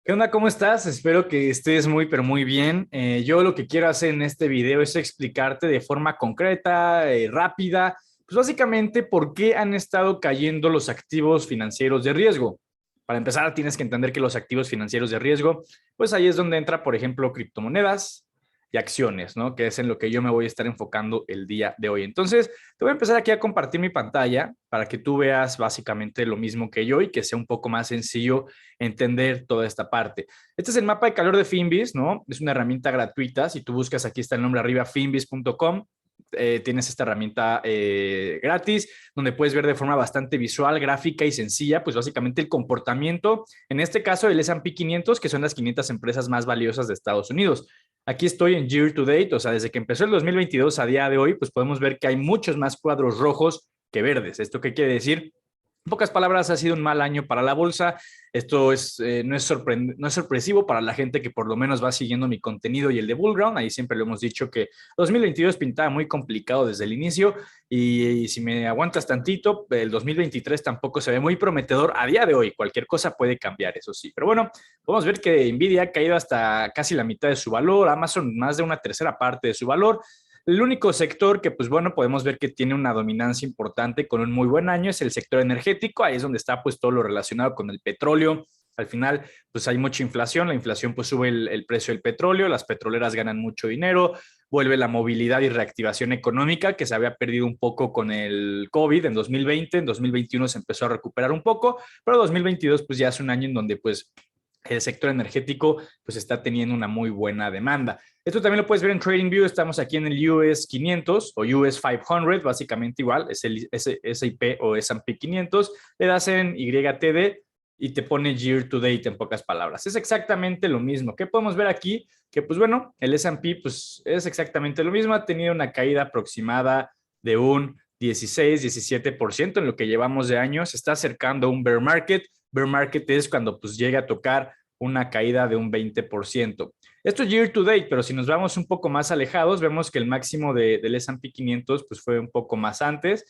¿Qué onda? ¿Cómo estás? Espero que estés muy, pero muy bien. Yo lo que quiero hacer en este video es explicarte de forma concreta, rápida, pues básicamente por qué han estado cayendo los activos financieros de riesgo. Para empezar, tienes que entender que los activos financieros de riesgo, pues ahí es donde entra, por ejemplo, criptomonedas y acciones, ¿no? Que es en lo que yo me voy a estar enfocando el día de hoy. Entonces, te voy a empezar aquí a compartir mi pantalla para que tú veas básicamente lo mismo que yo y que sea un poco más sencillo entender toda esta parte. Este es el mapa de calor de Finviz, ¿no? Es una herramienta gratuita. Si tú buscas, aquí está el nombre arriba, finviz.com. Tienes esta herramienta gratis donde puedes ver de forma bastante visual, gráfica y sencilla, pues básicamente el comportamiento, en este caso el S&P 500, que son las 500 empresas más valiosas de Estados Unidos. Aquí estoy en year to date, o sea, desde que empezó el 2022 a día de hoy, pues podemos ver que hay muchos más cuadros rojos que verdes. ¿Esto qué quiere decir? En pocas palabras, ha sido un mal año para la bolsa. Esto no es sorpresivo para la gente que por lo menos va siguiendo mi contenido y el de Bullground. Ahí siempre lo hemos dicho que 2022 pintaba muy complicado desde el inicio y si me aguantas tantito, el 2023 tampoco se ve muy prometedor a día de hoy. Cualquier cosa puede cambiar, eso sí. Pero bueno, podemos ver que Nvidia ha caído hasta casi la mitad de su valor, Amazon más de una tercera parte de su valor. El único sector que, pues bueno, podemos ver que tiene una dominancia importante con un muy buen año es el sector energético. Ahí es donde está pues todo lo relacionado con el petróleo. Al final, pues hay mucha inflación. La inflación pues sube el precio del petróleo. Las petroleras ganan mucho dinero. Vuelve la movilidad y reactivación económica que se había perdido un poco con el COVID en 2020. En 2021 se empezó a recuperar un poco, pero 2022 pues ya es un año en donde pues el sector energético pues está teniendo una muy buena demanda. Esto también lo puedes ver en TradingView. Estamos aquí en el US 500 o US 500, básicamente igual, es el S&P o S&P 500. Le das en YTD y te pone year to date en pocas palabras. Es exactamente lo mismo. ¿Qué podemos ver aquí? Que pues bueno, el S&P pues es exactamente lo mismo. Ha tenido una caída aproximada de un 16-17% en lo que llevamos de año. Se está acercando a un bear market. Bear market es cuando pues llega a tocar una caída de un 20%. Esto es year to date, pero si nos vamos un poco más alejados, vemos que el máximo del S&P 500 pues fue un poco más antes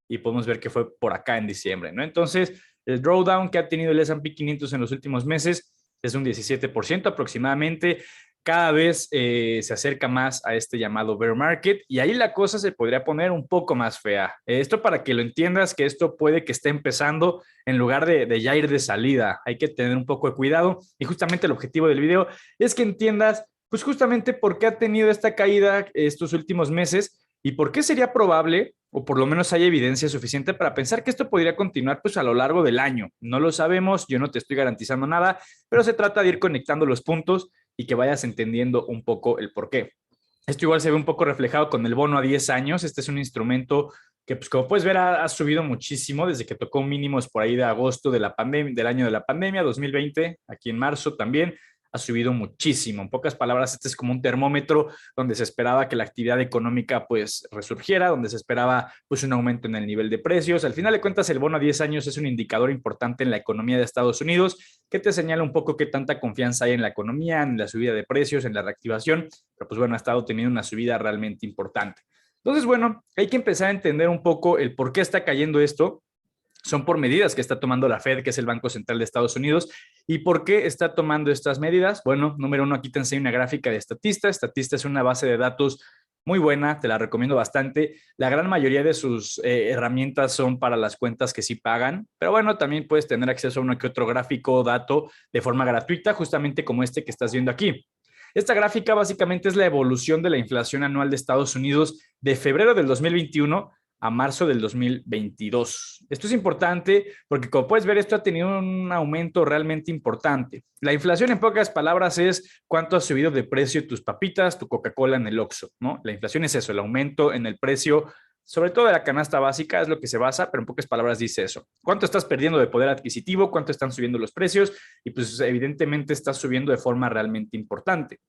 y podemos ver que fue por acá en diciembre, ¿no? Entonces, el drawdown que ha tenido el S&P 500 en los últimos meses es un 17% aproximadamente. Cada vez se acerca más a este llamado bear market y ahí la cosa se podría poner un poco más fea. Esto para que lo entiendas, que esto puede que esté empezando en lugar de ya ir de salida. Hay que tener un poco de cuidado y justamente el objetivo del video es que entiendas pues justamente por qué ha tenido esta caída estos últimos meses y por qué sería probable, o por lo menos hay evidencia suficiente para pensar que esto podría continuar pues a lo largo del año. No lo sabemos, yo no te estoy garantizando nada, pero se trata de ir conectando los puntos y que vayas entendiendo un poco el por qué. Esto igual se ve un poco reflejado con el bono a 10 años. Este es un instrumento que, pues, como puedes ver, ha subido muchísimo desde que tocó mínimos por ahí de agosto de la pandemia, del año de la pandemia, 2020, aquí en marzo también ha subido muchísimo. En pocas palabras, este es como un termómetro donde se esperaba que la actividad económica pues resurgiera, donde se esperaba pues un aumento en el nivel de precios. Al final de cuentas, el bono a 10 años es un indicador importante en la economía de Estados Unidos que te señala un poco qué tanta confianza hay en la economía, en la subida de precios, en la reactivación, pero pues bueno, ha estado teniendo una subida realmente importante. Entonces, bueno, hay que empezar a entender un poco el por qué está cayendo esto. Son por medidas que está tomando la Fed, que es el Banco Central de Estados Unidos. ¿Y por qué está tomando estas medidas? Bueno, número uno, aquí te enseño una gráfica de Statista. Statista es una base de datos muy buena, te la recomiendo bastante. La gran mayoría de sus herramientas son para las cuentas que sí pagan, pero bueno, también puedes tener acceso a uno que otro gráfico o dato de forma gratuita, justamente como este que estás viendo aquí. Esta gráfica básicamente es la evolución de la inflación anual de Estados Unidos de febrero del 2021 a marzo del 2022. Esto es importante porque, como puedes ver, esto ha tenido un aumento realmente importante. La inflación, en pocas palabras, es cuánto ha subido de precio tus papitas, tu Coca-Cola en el Oxxo, ¿no? La inflación es eso, el aumento en el precio, sobre todo de la canasta básica, es lo que se basa, pero en pocas palabras dice eso. ¿Cuánto estás perdiendo de poder adquisitivo? ¿Cuánto están subiendo los precios? Y pues evidentemente está subiendo de forma realmente importante.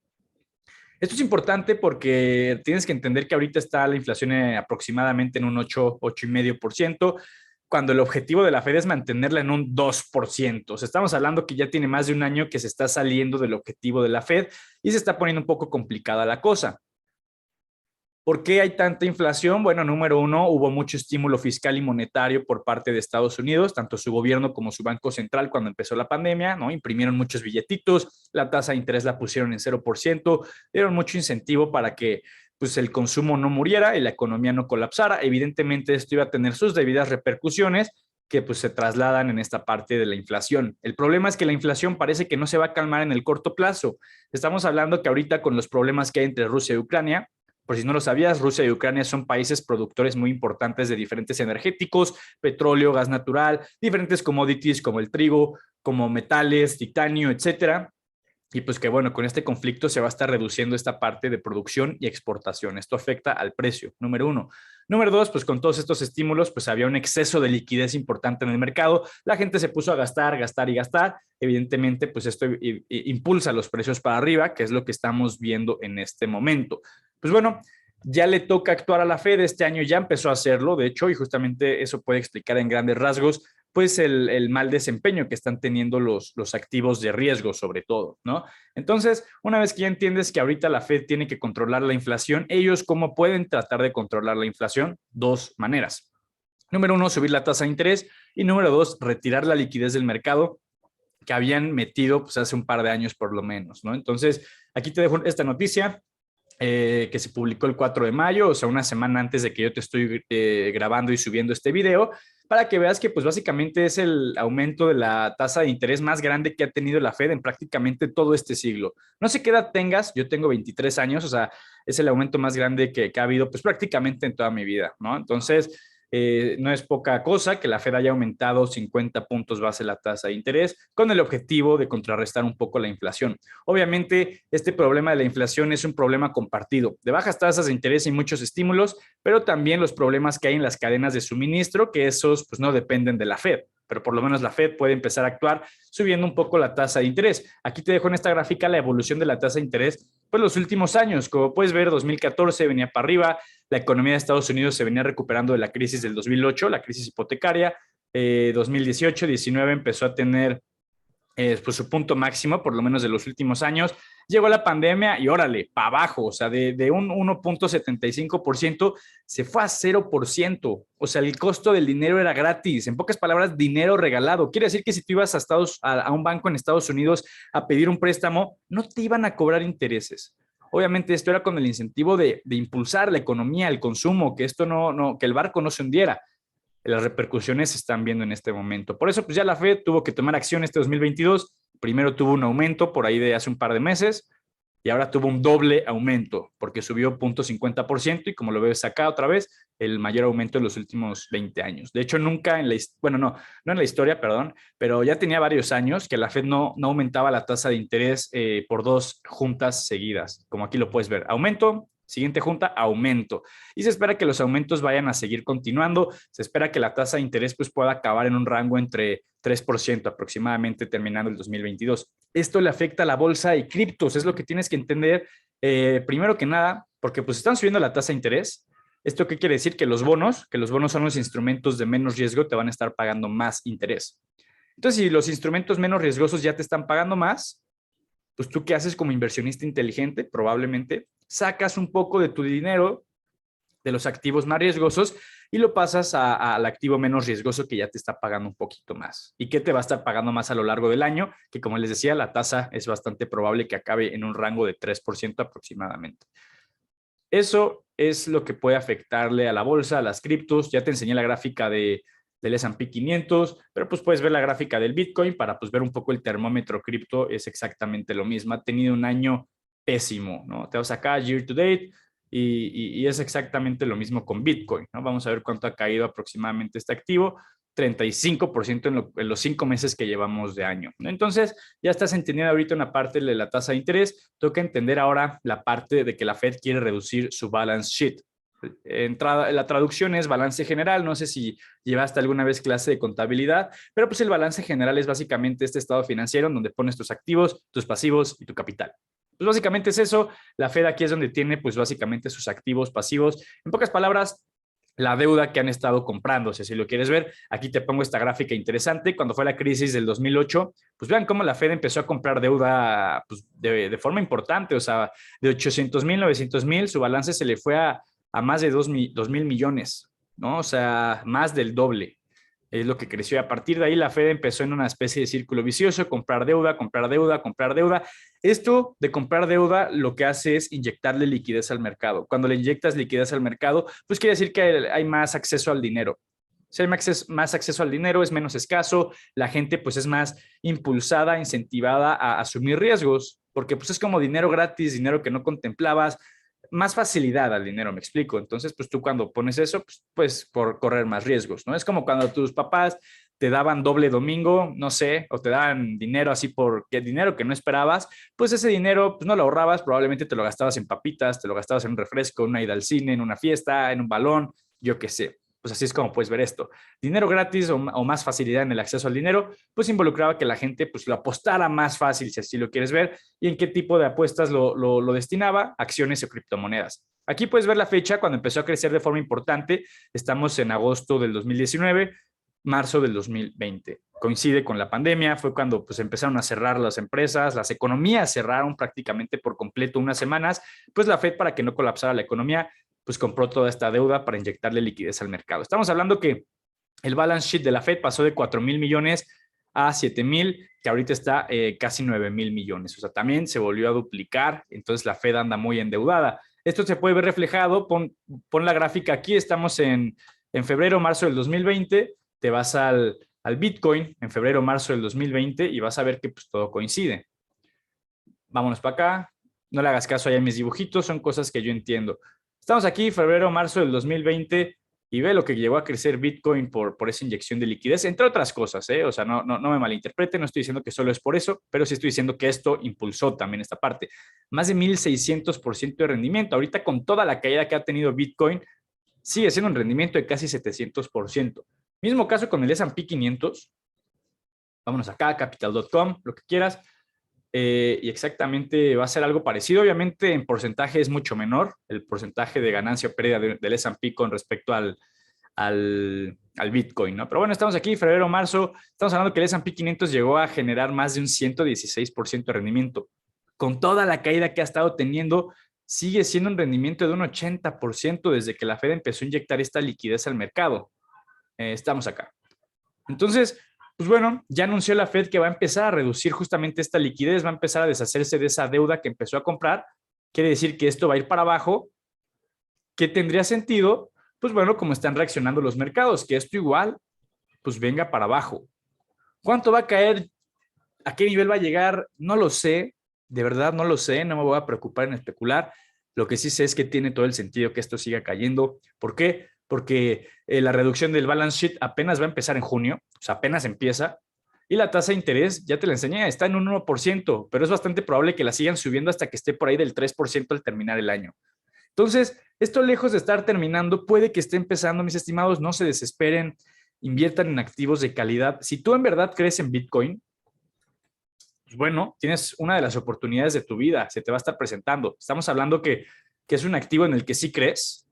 Esto es importante porque tienes que entender que ahorita está la inflación aproximadamente en un 8,5%, cuando el objetivo de la Fed es mantenerla en un 2%. O sea, estamos hablando que ya tiene más de un año que se está saliendo del objetivo de la Fed y se está poniendo un poco complicada la cosa. ¿Por qué hay tanta inflación? Bueno, número uno, hubo mucho estímulo fiscal y monetario por parte de Estados Unidos, tanto su gobierno como su Banco Central cuando empezó la pandemia, ¿no? Imprimieron muchos billetitos, la tasa de interés la pusieron en 0%, dieron mucho incentivo para que pues, el consumo no muriera y la economía no colapsara. Evidentemente esto iba a tener sus debidas repercusiones que pues se trasladan en esta parte de la inflación. El problema es que la inflación parece que no se va a calmar en el corto plazo. Estamos hablando que ahorita con los problemas que hay entre Rusia y Ucrania, por si no lo sabías, Rusia y Ucrania son países productores muy importantes de diferentes energéticos, petróleo, gas natural, diferentes commodities como el trigo, como metales, titanio, etcétera. Y pues que bueno, con este conflicto se va a estar reduciendo esta parte de producción y exportación. Esto afecta al precio, número uno. Número dos, pues con todos estos estímulos, pues había un exceso de liquidez importante en el mercado. La gente se puso a gastar, gastar y gastar. Evidentemente, pues esto impulsa los precios para arriba, que es lo que estamos viendo en este momento. Pues bueno, ya le toca actuar a la Fed. Este año ya empezó a hacerlo, de hecho, y justamente eso puede explicar en grandes rasgos pues el mal desempeño que están teniendo los activos de riesgo sobre todo, ¿no? Entonces, una vez que ya entiendes que ahorita la Fed tiene que controlar la inflación, ellos cómo pueden tratar de controlar la inflación? Dos maneras. Número uno, subir la tasa de interés y número dos, retirar la liquidez del mercado que habían metido pues hace un par de años por lo menos, ¿no? Entonces, aquí te dejo esta noticia que se publicó el 4 de mayo, o sea, una semana antes de que yo te estoy grabando y subiendo este video, para que veas que pues básicamente es el aumento de la tasa de interés más grande que ha tenido la Fed en prácticamente todo este siglo. No sé qué edad tengas, yo tengo 23 años, o sea, es el aumento más grande que ha habido pues prácticamente en toda mi vida, ¿no? Entonces, no es poca cosa que la Fed haya aumentado 50 puntos base la tasa de interés con el objetivo de contrarrestar un poco la inflación. Obviamente, este problema de la inflación es un problema compartido, de bajas tasas de interés y muchos estímulos, pero también los problemas que hay en las cadenas de suministro, que esos pues no dependen de la Fed, pero por lo menos la Fed puede empezar a actuar subiendo un poco la tasa de interés. Aquí te dejo en esta gráfica la evolución de la tasa de interés pues los últimos años. Como puedes ver, 2014 venía para arriba, la economía de Estados Unidos se venía recuperando de la crisis del 2008, la crisis hipotecaria. 2018-19 empezó a tener pues su punto máximo, por lo menos de los últimos años. Llegó la pandemia y órale, para abajo, o sea, de un 1.75% se fue a 0%. O sea, el costo del dinero era gratis. En pocas palabras, dinero regalado. Quiere decir que si tú ibas a un banco en Estados Unidos a pedir un préstamo, no te iban a cobrar intereses. Obviamente esto era con el incentivo de impulsar la economía, el consumo, que esto que el barco no se hundiera. Las repercusiones se están viendo en este momento. Por eso, pues ya la Fed tuvo que tomar acción este 2022. Primero tuvo un aumento por ahí de hace un par de meses y ahora tuvo un doble aumento porque subió 0.50% y como lo ves acá otra vez, el mayor aumento en los últimos 20 años. De hecho, nunca en la, bueno, no en la historia, perdón, pero ya tenía varios años que la Fed no aumentaba la tasa de interés por dos juntas seguidas, como aquí lo puedes ver. Aumento, siguiente junta, aumento. Y se espera que los aumentos vayan a seguir continuando. Se espera que la tasa de interés pues, pueda acabar en un rango entre 3% aproximadamente terminando el 2022. Esto le afecta a la bolsa de criptos, es lo que tienes que entender primero que nada, porque pues están subiendo la tasa de interés. ¿Esto qué quiere decir? Que los bonos son los instrumentos de menos riesgo, te van a estar pagando más interés. Entonces, si los instrumentos menos riesgosos ya te están pagando más, pues tú qué haces como inversionista inteligente, probablemente sacas un poco de tu dinero de los activos más riesgosos y lo pasas al activo menos riesgoso que ya te está pagando un poquito más. ¿Y qué te va a estar pagando más a lo largo del año? Que como les decía, la tasa es bastante probable que acabe en un rango de 3% aproximadamente. Eso es lo que puede afectarle a la bolsa, a las criptos. Ya te enseñé la gráfica del S&P 500, pero pues puedes ver la gráfica del Bitcoin para pues ver un poco el termómetro cripto, es exactamente lo mismo. Ha tenido un año pésimo, ¿no? Te vas acá, year to date, y es exactamente lo mismo con Bitcoin, ¿no? Vamos a ver cuánto ha caído aproximadamente este activo. 35% en los 5 meses que llevamos de año, ¿no? Entonces, ya estás entendiendo ahorita una parte de la tasa de interés, toca entender ahora la parte de que la Fed quiere reducir su balance sheet. La traducción es balance general, no sé si llevaste alguna vez clase de contabilidad, pero pues el balance general es básicamente este estado financiero en donde pones tus activos, tus pasivos y tu capital. Pues básicamente es eso, la Fed aquí es donde tiene pues básicamente sus activos, pasivos, en pocas palabras, la deuda que han estado comprando. Si lo quieres ver, aquí te pongo esta gráfica interesante. Cuando fue la crisis del 2008, pues vean cómo la Fed empezó a comprar deuda pues, de forma importante, o sea, de 800,000, 900,000, su balance se le fue a a más de 2.000 millones, ¿no? O sea, más del doble es lo que creció. Y a partir de ahí la Fed empezó en una especie de círculo vicioso, comprar deuda, comprar deuda, comprar deuda. Esto de comprar deuda lo que hace es inyectarle liquidez al mercado. Cuando le inyectas liquidez al mercado, pues quiere decir que hay más acceso al dinero. Si hay más acceso al dinero, es menos escaso, la gente pues es más impulsada, incentivada a asumir riesgos, porque pues es como dinero gratis, dinero que no contemplabas, más facilidad al dinero, me explico. Entonces, pues tú cuando pones eso, pues por correr más riesgos, ¿no? Es como cuando tus papás te daban doble domingo, no sé, o te daban dinero así porque dinero que no esperabas, pues ese dinero pues no lo ahorrabas, probablemente te lo gastabas en papitas, te lo gastabas en un refresco, en una ida al cine, en una fiesta, en un balón, yo qué sé. Pues así es como puedes ver esto. Dinero gratis o más facilidad en el acceso al dinero, pues involucraba que la gente pues lo apostara más fácil, si así lo quieres ver, y en qué tipo de apuestas lo destinaba, acciones o criptomonedas. Aquí puedes ver la fecha cuando empezó a crecer de forma importante. Estamos en agosto del 2019, marzo del 2020. Coincide con la pandemia, fue cuando pues empezaron a cerrar las empresas, las economías cerraron prácticamente por completo unas semanas, pues la Fed, para que no colapsara la economía, pues compró toda esta deuda para inyectarle liquidez al mercado. Estamos hablando que el balance sheet de la Fed pasó de 4,000 millones a 7,000, que ahorita está casi 9,000 millones. O sea, también se volvió a duplicar, entonces la Fed anda muy endeudada. Esto se puede ver reflejado, pon la gráfica aquí, estamos en febrero, marzo del 2020, te vas al Bitcoin en febrero, marzo del 2020 y vas a ver que pues todo coincide. Vámonos para acá, no le hagas caso allá a mis dibujitos, son cosas que yo entiendo. Estamos aquí, febrero, marzo del 2020, y ve lo que llegó a crecer Bitcoin por esa inyección de liquidez, entre otras cosas, ¿eh? O sea, no me malinterprete, no estoy diciendo que solo es por eso, pero sí estoy diciendo que esto impulsó también esta parte. Más de 1,600% de rendimiento. Ahorita con toda la caída que ha tenido Bitcoin, sigue siendo un rendimiento de casi 700%. Mismo caso con el S&P 500. Vámonos acá, capital.com, lo que quieras. Y exactamente va a ser algo parecido. Obviamente en porcentaje es mucho menor el porcentaje de ganancia o pérdida del S&P con respecto al Bitcoin, ¿no? Pero bueno, estamos aquí, febrero, marzo, estamos hablando que el S&P 500 llegó a generar más de un 116% de rendimiento. Con toda la caída que ha estado teniendo, sigue siendo un rendimiento de un 80% desde que la Fed empezó a inyectar esta liquidez al mercado. Estamos acá. Entonces, pues bueno, ya anunció la Fed que va a empezar a reducir justamente esta liquidez, va a empezar a deshacerse de esa deuda que empezó a comprar. Quiere decir que esto va a ir para abajo. ¿Qué tendría sentido? Pues bueno, como están reaccionando los mercados, que esto igual, pues venga para abajo. ¿Cuánto va a caer? ¿A qué nivel va a llegar? No lo sé, de verdad no lo sé, no me voy a preocupar en especular. Lo que sí sé es que tiene todo el sentido que esto siga cayendo. ¿Por qué? Porque la reducción del balance sheet apenas va a empezar en junio, o sea, apenas empieza, y la tasa de interés, ya te la enseñé, está en un 1%, pero es bastante probable que la sigan subiendo hasta que esté por ahí del 3% al terminar el año. Entonces, esto lejos de estar terminando, puede que esté empezando, mis estimados, no se desesperen, inviertan en activos de calidad. Si tú en verdad crees en Bitcoin, pues bueno, tienes una de las oportunidades de tu vida, se te va a estar presentando. Estamos hablando que es un activo en el que sí crees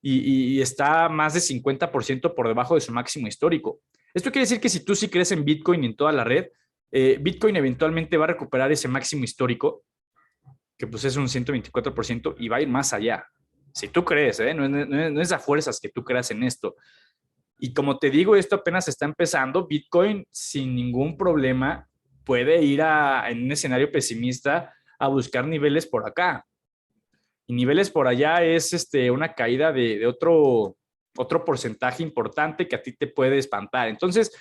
y está más de 50% por debajo de su máximo histórico. Esto quiere decir que si tú sí crees en Bitcoin y en toda la red, Bitcoin eventualmente va a recuperar ese máximo histórico, que pues es un 124%, y va a ir más allá. Si tú crees, no es a fuerzas que tú creas en esto. Y como te digo, esto apenas está empezando. Bitcoin sin ningún problema puede ir en un escenario pesimista a buscar niveles por acá. Y niveles por allá es una caída de otro porcentaje importante que a ti te puede espantar. Entonces,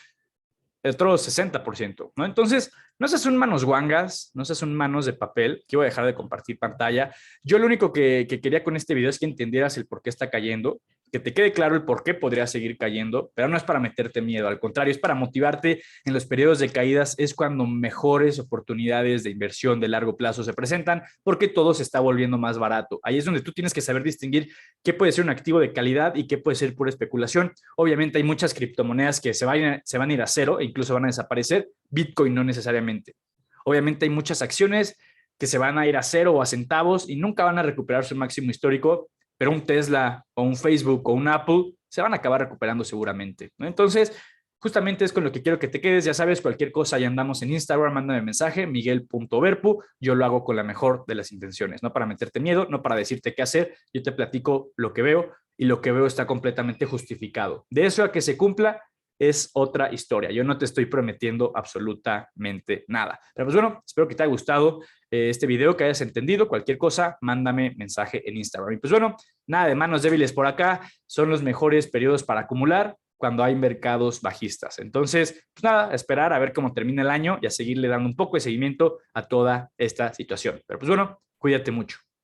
otro 60%, ¿no? Entonces, no seas un manos guangas, no seas un manos de papel, que voy a dejar de compartir pantalla. Yo lo único que quería con este video es que entendieras el por qué está cayendo, que te quede claro el por qué podría seguir cayendo, pero no es para meterte miedo, al contrario, es para motivarte en los periodos de caídas, es cuando mejores oportunidades de inversión de largo plazo se presentan, porque todo se está volviendo más barato. Ahí es donde tú tienes que saber distinguir qué puede ser un activo de calidad y qué puede ser pura especulación. Obviamente hay muchas criptomonedas que se van a ir a cero e incluso van a desaparecer, Bitcoin no necesariamente. Obviamente hay muchas acciones que se van a ir a cero o a centavos y nunca van a recuperar su máximo histórico, pero un Tesla o un Facebook o un Apple se van a acabar recuperando seguramente, ¿no? Entonces, justamente es con lo que quiero que te quedes. Ya sabes, cualquier cosa, ya andamos en Instagram, mándame mensaje, miguel.verpu. Yo lo hago con la mejor de las intenciones, no para meterte miedo, no para decirte qué hacer. Yo te platico lo que veo y lo que veo está completamente justificado. De eso a que se cumpla es otra historia. Yo no te estoy prometiendo absolutamente nada. Pero pues bueno, espero que te haya gustado este video, que hayas entendido. Cualquier cosa, mándame mensaje en Instagram. Y pues bueno, nada de manos débiles por acá. Son los mejores periodos para acumular cuando hay mercados bajistas. Entonces, pues nada, a esperar a ver cómo termina el año y a seguirle dando un poco de seguimiento a toda esta situación. Pero pues bueno, cuídate mucho.